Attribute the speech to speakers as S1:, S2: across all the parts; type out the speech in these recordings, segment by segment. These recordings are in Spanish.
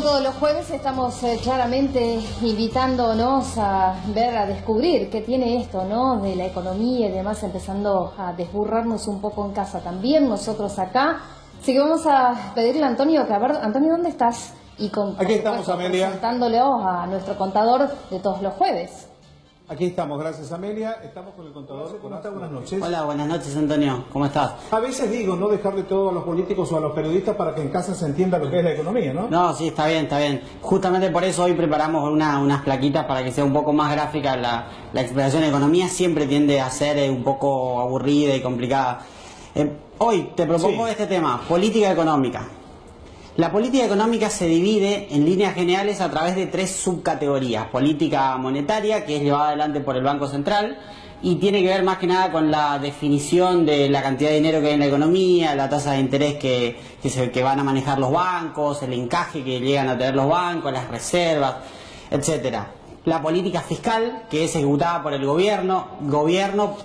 S1: todos los jueves estamos claramente invitándonos a ver, a descubrir qué tiene esto, ¿no? De la economía y demás, empezando a desburrarnos un poco en casa también, nosotros acá. Así que vamos a pedirle a Antonio que, a ver, Antonio, ¿dónde estás? Y
S2: aquí estamos, Amelia.
S1: Presentándole a nuestro contador de todos los jueves.
S2: Aquí estamos, gracias Amelia. Estamos con el contador. ¿Cómo está? Buenas noches.
S3: Hola, buenas noches, Antonio. ¿Cómo estás?
S2: A veces digo, no dejarle todo a los políticos o a los periodistas para que en casa se entienda lo que es la economía, ¿no?
S3: No, sí, está bien, está bien. Justamente por eso hoy preparamos unas plaquitas para que sea un poco más gráfica la explicación de economía. Siempre tiende a ser un poco aburrida y complicada. Hoy te propongo este tema, política económica. La política económica se divide en líneas generales a través de tres subcategorías. Política monetaria, que es llevada adelante por el Banco Central y tiene que ver más que nada con la definición de la cantidad de dinero que hay en la economía, la tasa de interés que van a manejar los bancos, el encaje que llegan a tener los bancos, las reservas, etcétera. La política fiscal, que es ejecutada por el gobierno,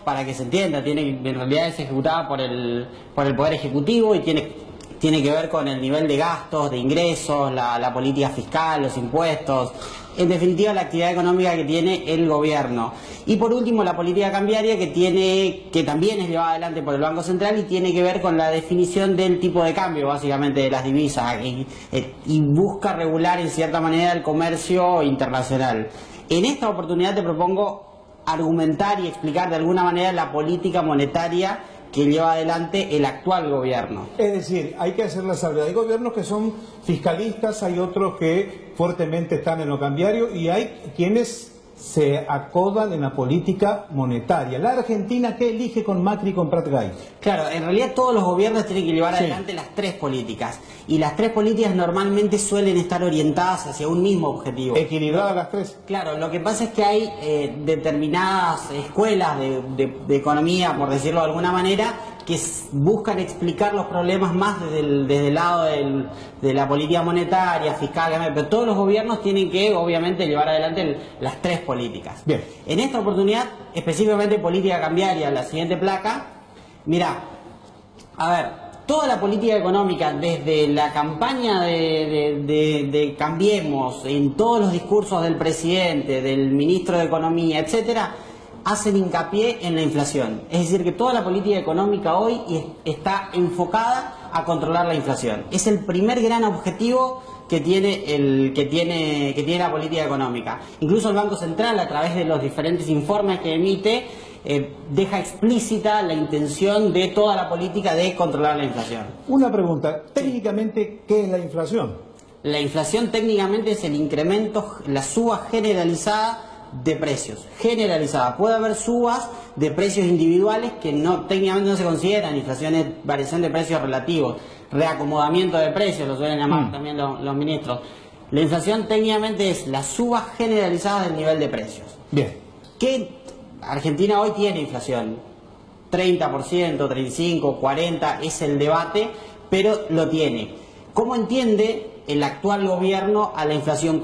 S3: para que se entienda, en realidad es ejecutada por el Poder Ejecutivo y tiene que ver con el nivel de gastos, de ingresos, la política fiscal, los impuestos, en definitiva la actividad económica que tiene el gobierno. Y por último la política cambiaria que también es llevada adelante por el Banco Central y tiene que ver con la definición del tipo de cambio, básicamente de las divisas, y busca regular en cierta manera el comercio internacional. En esta oportunidad te propongo argumentar y explicar de alguna manera la política monetaria que lleva adelante el actual gobierno.
S2: Es decir, hay que hacer la salvedad. Hay gobiernos que son fiscalistas, hay otros que fuertemente están en lo cambiario y hay quienes se acodan en la política monetaria. ¿La Argentina qué elige con Macri y con Prat-Gay?
S3: Claro, en realidad todos los gobiernos tienen que llevar adelante las tres políticas. Y las tres políticas normalmente suelen estar orientadas hacia un mismo objetivo.
S2: ¿Equilibradas las tres?
S3: Claro, lo que pasa es que hay determinadas escuelas de economía, por decirlo de alguna manera, que buscan explicar los problemas más desde el lado de la política monetaria, fiscal, pero todos los gobiernos tienen que, obviamente, llevar adelante las tres políticas.
S2: Bien.
S3: En esta oportunidad, específicamente política cambiaria, la siguiente placa, mirá, a ver, toda la política económica, desde la campaña de Cambiemos, en todos los discursos del presidente, del ministro de Economía, etcétera, hacen hincapié en la inflación. Es decir, que toda la política económica hoy está enfocada a controlar la inflación. Es el primer gran objetivo que tiene la política económica. Incluso el Banco Central, a través de los diferentes informes que emite, deja explícita la intención de toda la política de controlar la inflación.
S2: Una pregunta, técnicamente, ¿qué es la inflación?
S3: La inflación técnicamente es el incremento, la suba generalizada de precios, generalizada. Puede haber subas de precios individuales que técnicamente no se consideran. Inflación es variación de precios relativos, reacomodamiento de precios, lo suelen llamar también los ministros. La inflación técnicamente es la suba generalizada del nivel de precios.
S2: Bien.
S3: ¿Qué? Argentina hoy tiene inflación, 30%, 35%, 40%, es el debate, pero lo tiene. ¿Cómo entiende el actual gobierno a la inflación?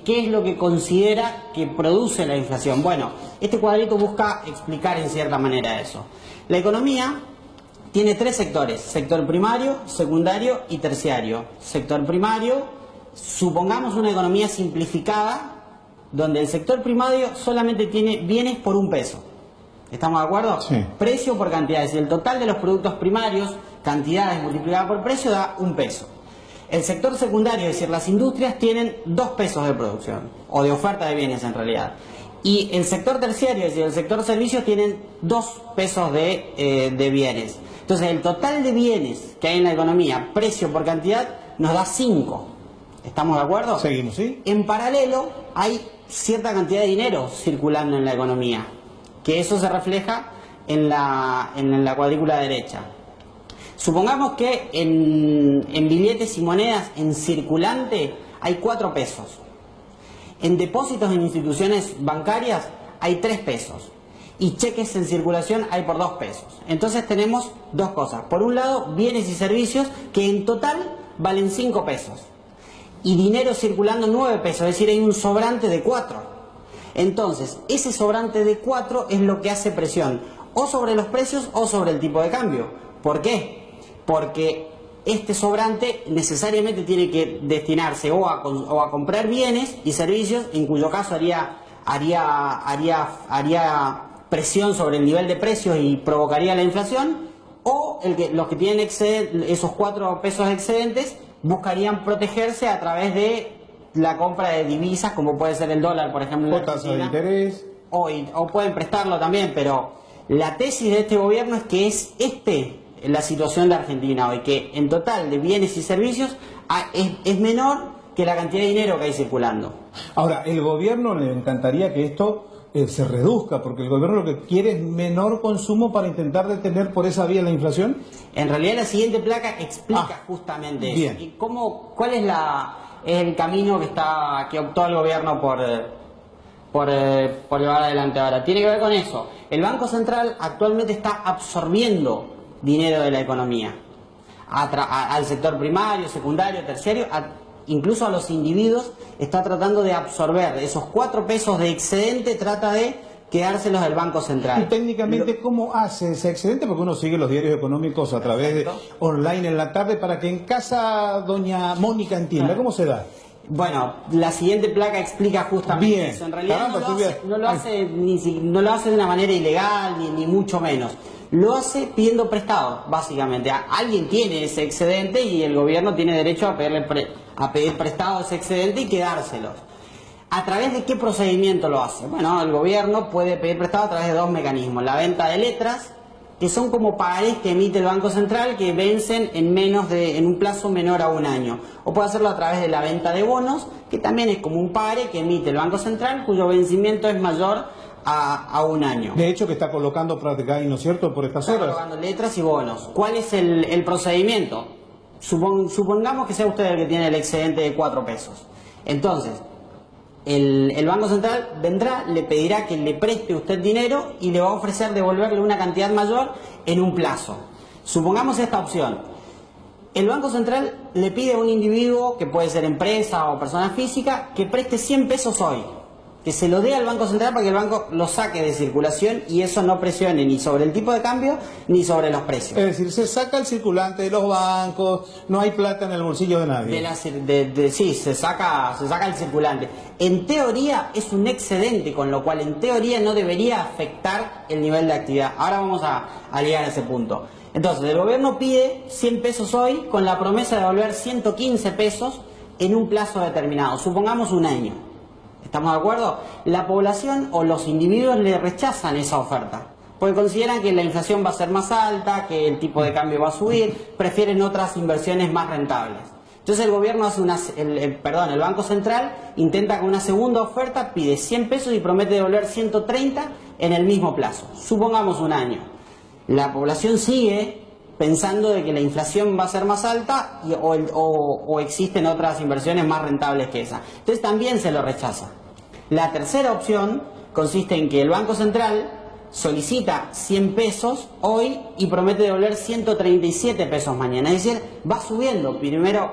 S3: ¿Qué es lo que considera que produce la inflación? Bueno, este cuadrito busca explicar en cierta manera eso. La economía tiene tres sectores: sector primario, secundario y terciario. Sector primario, supongamos una economía simplificada, donde el sector primario solamente tiene bienes por $1. ¿Estamos de acuerdo?
S2: Sí.
S3: Precio por cantidades. Y el total de los productos primarios, cantidades multiplicadas por precio, da $1. El sector secundario, es decir, las industrias, tienen $2 de producción, o de oferta de bienes en realidad. Y el sector terciario, es decir, el sector servicios, tienen $2 de bienes. Entonces, el total de bienes que hay en la economía, precio por cantidad, nos da 5. ¿Estamos de acuerdo?
S2: Seguimos, ¿sí?
S3: En paralelo, hay cierta cantidad de dinero circulando en la economía, que eso se refleja en la cuadrícula derecha. Supongamos que en billetes y monedas en circulante hay $4. En depósitos en instituciones bancarias hay $3. Y cheques en circulación hay por $2. Entonces tenemos dos cosas. Por un lado, bienes y servicios que en total valen $5. Y dinero circulando $9, es decir, hay un sobrante de 4. Entonces, ese sobrante de 4 es lo que hace presión o sobre los precios o sobre el tipo de cambio. ¿Por qué? Porque este sobrante necesariamente tiene que destinarse o a comprar bienes y servicios, en cuyo caso haría presión sobre el nivel de precios y provocaría la inflación, o los que tienen esos 4 pesos excedentes buscarían protegerse a través de la compra de divisas, como puede ser el dólar, por ejemplo,
S2: o tasa de interés,
S3: o pueden prestarlo también, pero la tesis de este gobierno es que es la situación de Argentina hoy, que en total de bienes y servicios es menor que la cantidad de dinero que hay circulando.
S2: Ahora, el gobierno le encantaría que esto se reduzca, porque el gobierno lo que quiere es menor consumo para intentar detener por esa vía la inflación.
S3: En realidad la siguiente placa explica justamente eso.
S2: Bien.
S3: Y ¿cuál es el camino que optó el gobierno por llevar adelante ahora? Tiene que ver con eso. El Banco Central actualmente está absorbiendo dinero de la economía al sector primario, secundario, terciario, incluso a los individuos. Está tratando de absorber esos 4 pesos de excedente, trata de quedárselos del Banco Central.
S2: Y técnicamente, ¿cómo hace ese excedente? Porque uno sigue los diarios económicos a través de online en la tarde, para que en casa doña Mónica entienda. ¿Cómo se da?
S3: Bueno, la siguiente placa explica justamente eso. En realidad no lo hace de una manera ilegal, ni mucho menos. Lo hace pidiendo prestado, básicamente. Alguien tiene ese excedente y el gobierno tiene derecho a pedir prestado ese excedente y quedárselos. ¿A través de qué procedimiento lo hace? Bueno, el gobierno puede pedir prestado a través de 2 mecanismos. La venta de letras, que son como pagarés que emite el Banco Central, que vencen en un plazo menor a 1 año. O puede hacerlo a través de la venta de bonos, que también es como un pagaré que emite el Banco Central, cuyo vencimiento es mayor a 1 año.
S2: De hecho, que está colocando práctica ahí, ¿no es cierto?, por estas horas.
S3: Está colocando letras y bonos. ¿Cuál es el procedimiento? Supongamos que sea usted el que tiene el excedente de 4 pesos. Entonces, el Banco Central vendrá, le pedirá que le preste usted dinero y le va a ofrecer devolverle una cantidad mayor en un plazo. Supongamos esta opción. El Banco Central le pide a un individuo, que puede ser empresa o persona física, que preste 100 pesos hoy, que se lo dé al Banco Central para que el banco lo saque de circulación y eso no presione ni sobre el tipo de cambio ni sobre los precios.
S2: Es decir, se saca el circulante de los bancos, no hay plata en el bolsillo de nadie.
S3: Sí, se saca el circulante. En teoría es un excedente, con lo cual en teoría no debería afectar el nivel de actividad. Ahora vamos a llegar a ese punto. Entonces, el gobierno pide 100 pesos hoy con la promesa de devolver 115 pesos en un plazo determinado, supongamos 1 año. ¿Estamos de acuerdo? La población o los individuos le rechazan esa oferta, porque consideran que la inflación va a ser más alta, que el tipo de cambio va a subir, prefieren otras inversiones más rentables. Entonces el gobierno hace el Banco Central intenta con una segunda oferta, pide 100 pesos y promete devolver 130 en el mismo plazo. Supongamos 1 año. La población sigue pensando de que la inflación va a ser más alta o existen otras inversiones más rentables que esa. Entonces también se lo rechaza. La tercera opción consiste en que el Banco Central solicita 100 pesos hoy y promete devolver 137 pesos mañana. Es decir, va subiendo. Primero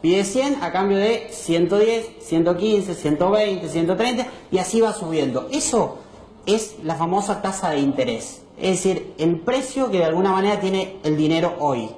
S3: pide 100 a cambio de 110, 115, 120, 130 y así va subiendo. Eso es la famosa tasa de interés. Es decir, el precio que de alguna manera tiene el dinero hoy.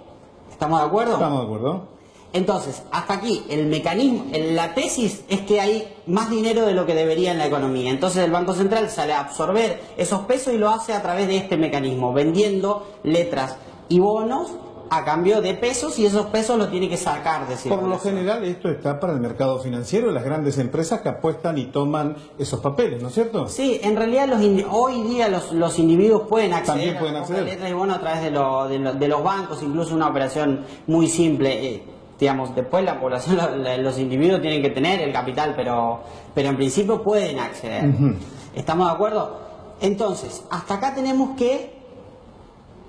S3: ¿Estamos de acuerdo?
S2: Estamos de acuerdo.
S3: Entonces, hasta aquí, el mecanismo, la tesis es que hay más dinero de lo que debería en la economía. Entonces el Banco Central sale a absorber esos pesos y lo hace a través de este mecanismo, vendiendo letras y bonos a cambio de pesos, y esos pesos los tiene que sacar de circulación.
S2: Por lo general esto está para el mercado financiero, las grandes empresas que apuestan y toman esos papeles, ¿no es cierto?
S3: Sí, en realidad hoy día los individuos pueden acceder
S2: a
S3: letras y bonos a través de los bancos, incluso una operación muy simple. Digamos, después la población, los individuos tienen que tener el capital, pero en principio pueden acceder. ¿Estamos de acuerdo? Entonces, hasta acá tenemos que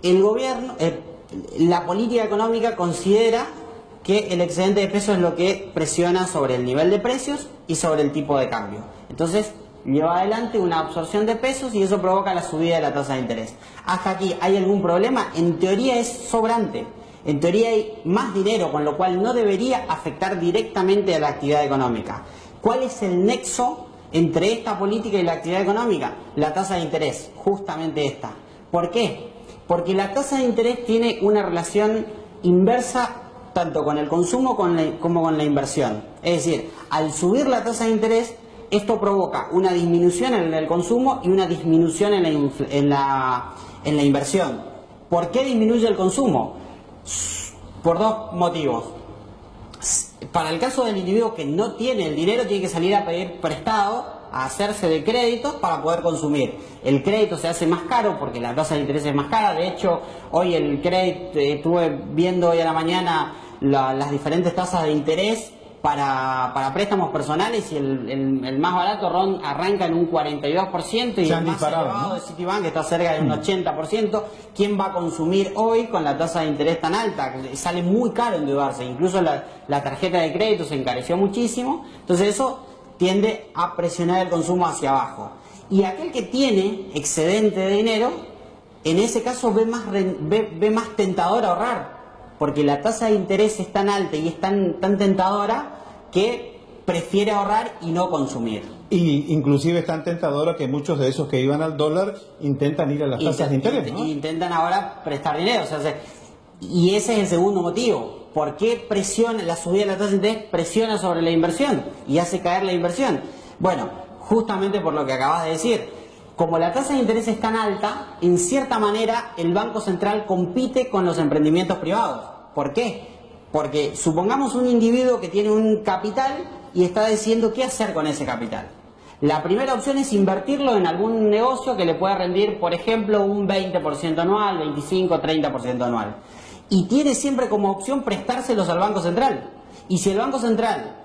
S3: el gobierno, la política económica considera que el excedente de pesos es lo que presiona sobre el nivel de precios y sobre el tipo de cambio. Entonces, lleva adelante una absorción de pesos y eso provoca la subida de la tasa de interés. ¿Hasta aquí hay algún problema? En teoría es sobrante. En teoría hay más dinero, con lo cual no debería afectar directamente a la actividad económica. ¿Cuál es el nexo entre esta política y la actividad económica? La tasa de interés, justamente esta. ¿Por qué? Porque la tasa de interés tiene una relación inversa tanto con el consumo como con la inversión. Es decir, al subir la tasa de interés, esto provoca una disminución en el consumo y una disminución en la inversión. ¿Por qué disminuye el consumo? Por dos motivos. Para el caso del individuo que no tiene el dinero, tiene que salir a pedir prestado, a hacerse de créditos para poder consumir. El crédito se hace más caro porque la tasa de interés es más cara. De hecho, hoy el crédito, estuve viendo hoy a la mañana las diferentes tasas de interés para préstamos personales, y el más barato arranca en un 42% y el más elevado, ¿no?, de Citibank está cerca de un 80%. ¿Quién va a consumir hoy con la tasa de interés tan alta? Sale muy caro endeudarse, incluso la tarjeta de crédito se encareció muchísimo, entonces eso tiende a presionar el consumo hacia abajo. Y aquel que tiene excedente de dinero, en ese caso ve más tentador ahorrar, porque la tasa de interés es tan alta y es tan tentadora que prefiere ahorrar y no consumir.
S2: Y inclusive es tan tentadora que muchos de esos que iban al dólar intentan ir a las tasas de interés, ¿no?
S3: Intentan ahora prestar dinero. Y ese es el segundo motivo. ¿Por qué la subida de la tasa de interés presiona sobre la inversión y hace caer la inversión? Bueno, justamente por lo que acabas de decir. Como la tasa de interés es tan alta, en cierta manera el Banco Central compite con los emprendimientos privados. ¿Por qué? Porque supongamos un individuo que tiene un capital y está diciendo qué hacer con ese capital. La primera opción es invertirlo en algún negocio que le pueda rendir, por ejemplo, un 20% anual, 25, 30% anual. Y tiene siempre como opción prestárselos al Banco Central. Y si el Banco Central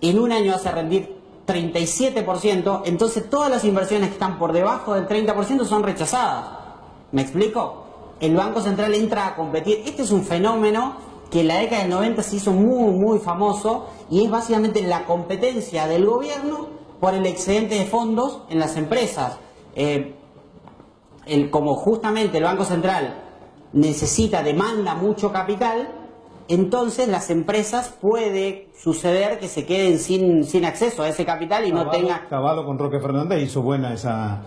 S3: en un año hace rendir 37%, entonces todas las inversiones que están por debajo del 30% son rechazadas. ¿Me explico? El Banco Central entra a competir. Este es un fenómeno que en la década del 90 se hizo muy famoso, y es básicamente la competencia del gobierno por el excedente de fondos en las empresas. Como justamente el Banco Central demanda mucho capital, entonces las empresas puede suceder que se queden sin acceso a ese capital y no tenga...
S2: Cavallo con Roque Fernández hizo buena esa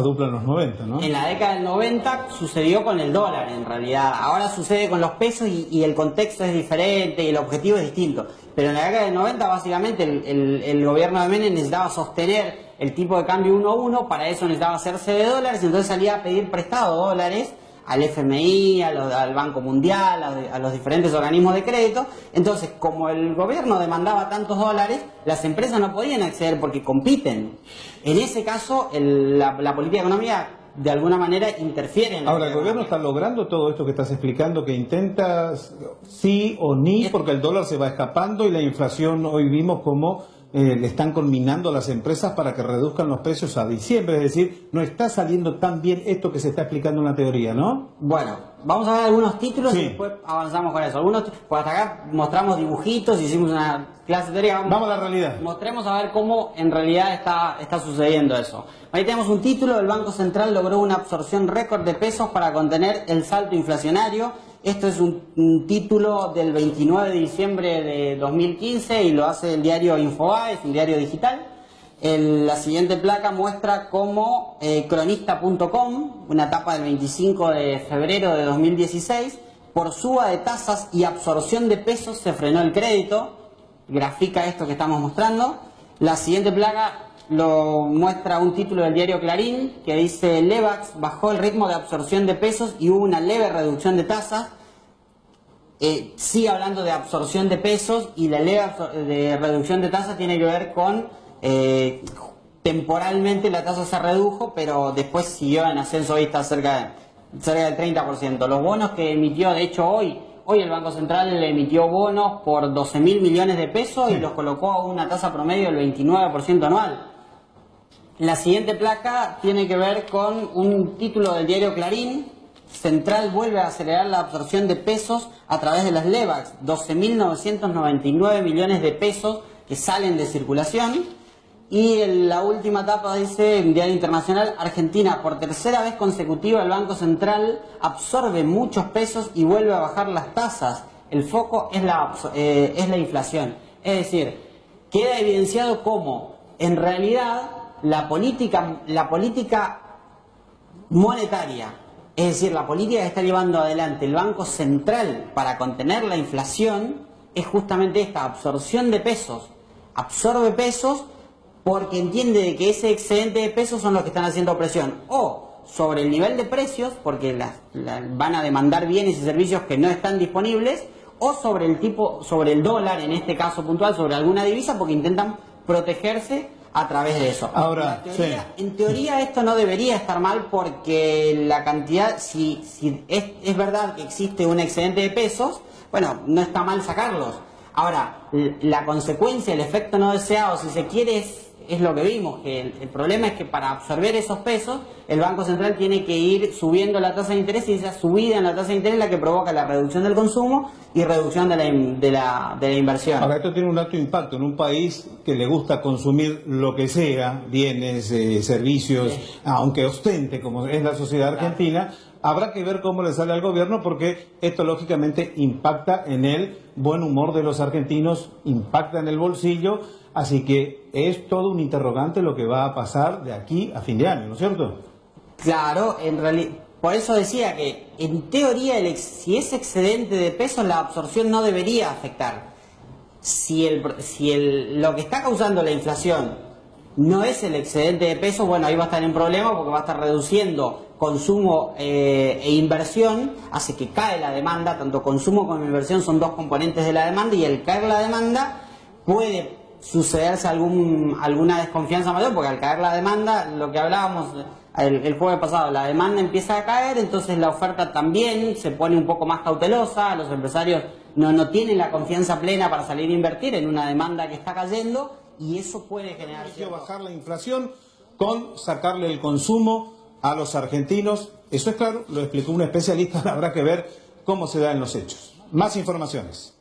S2: dupla en los 90, ¿no?
S3: En la década del 90 sucedió con el dólar, en realidad. Ahora sucede con los pesos y el contexto es diferente y el objetivo es distinto. Pero en la década del 90 básicamente el gobierno de Menem necesitaba sostener el tipo de cambio 1-1, para eso necesitaba hacerse de dólares, entonces salía a pedir prestado dólares al FMI, al Banco Mundial, a los diferentes organismos de crédito. Entonces, como el gobierno demandaba tantos dólares, las empresas no podían acceder porque compiten. En ese caso, la política económica de alguna manera interfiere en la...
S2: Ahora, el gobierno está logrando todo esto que estás explicando, que intenta sí o ni, porque el dólar se va escapando y la inflación hoy vimos como le están conminando a las empresas para que reduzcan los precios a diciembre. Es decir, no está saliendo tan bien esto que se está explicando en la teoría, ¿no?
S3: Bueno, vamos a ver algunos títulos y después avanzamos con eso. Pues hasta acá mostramos dibujitos, hicimos una clase de teoría.
S2: Vamos a la realidad.
S3: Mostremos a ver cómo en realidad está sucediendo eso. Ahí tenemos un título: el Banco Central logró una absorción récord de pesos para contener el salto inflacionario. Esto es un título del 29 de diciembre de 2015 y lo hace el diario Infobae, es un diario digital. La siguiente placa muestra cómo cronista.com, una tapa del 25 de febrero de 2016, por suba de tasas y absorción de pesos se frenó el crédito. Grafica esto que estamos mostrando. La siguiente placa lo muestra un título del diario Clarín que dice: Levax bajó el ritmo de absorción de pesos y hubo una leve reducción de tasas. Sigue hablando de absorción de pesos, y la leve de reducción de tasas tiene que ver con temporalmente la tasa se redujo, pero después siguió en ascenso, y está cerca del 30%. Los bonos que emitió, de hecho hoy el Banco Central le emitió bonos por 12.000 millones de pesos y los colocó a una tasa promedio del 29% anual. La siguiente placa tiene que ver con un título del diario Clarín: Central vuelve a acelerar la absorción de pesos a través de las Levax, 12.999 millones de pesos que salen de circulación. Y en la última etapa dice, en Diario Internacional: Argentina, por tercera vez consecutiva el Banco Central absorbe muchos pesos y vuelve a bajar las tasas. El foco es la inflación. Es decir, queda evidenciado cómo en realidad la política monetaria Es decir, la política que está llevando adelante el Banco Central para contener la inflación es justamente esta absorción de pesos. Absorbe pesos porque entiende de que ese excedente de pesos son los que están haciendo presión o sobre el nivel de precios, porque van a demandar bienes y servicios que no están disponibles, o sobre el dólar, en este caso puntual, sobre alguna divisa, porque intentan protegerse a través de eso.
S2: Ahora,
S3: en teoría esto no debería estar mal, porque la cantidad, si es verdad que existe un excedente de pesos, bueno, no está mal sacarlos. Ahora, la consecuencia, el efecto no deseado, si se quiere, es lo que vimos, que el problema es que para absorber esos pesos, el Banco Central tiene que ir subiendo la tasa de interés, y esa subida en la tasa de interés es la que provoca la reducción del consumo y reducción de la inversión.
S2: Ahora, esto tiene un alto impacto en un país que le gusta consumir lo que sea, bienes, servicios, aunque ostente, como es la sociedad argentina. Habrá que ver cómo le sale al gobierno, porque esto lógicamente impacta en el buen humor de los argentinos, impacta en el bolsillo, así que es todo un interrogante lo que va a pasar de aquí a fin de año, ¿no es cierto?
S3: Claro, en realidad, por eso decía que en teoría si es excedente de pesos, la absorción no debería afectar. Si lo que está causando la inflación no es el excedente de pesos, bueno, ahí va a estar en problema, porque va a estar reduciendo consumo e inversión, hace que cae la demanda. Tanto consumo como inversión son dos componentes de la demanda, y al caer la demanda puede sucederse alguna desconfianza mayor, porque al caer la demanda, lo que hablábamos el jueves pasado, la demanda empieza a caer, entonces la oferta también se pone un poco más cautelosa, los empresarios no tienen la confianza plena para salir a invertir en una demanda que está cayendo, y eso puede generar...
S2: Hay que bajar la inflación con sacarle el consumo a los argentinos. Eso es claro, lo explicó un especialista, habrá que ver cómo se da en los hechos. Más informaciones.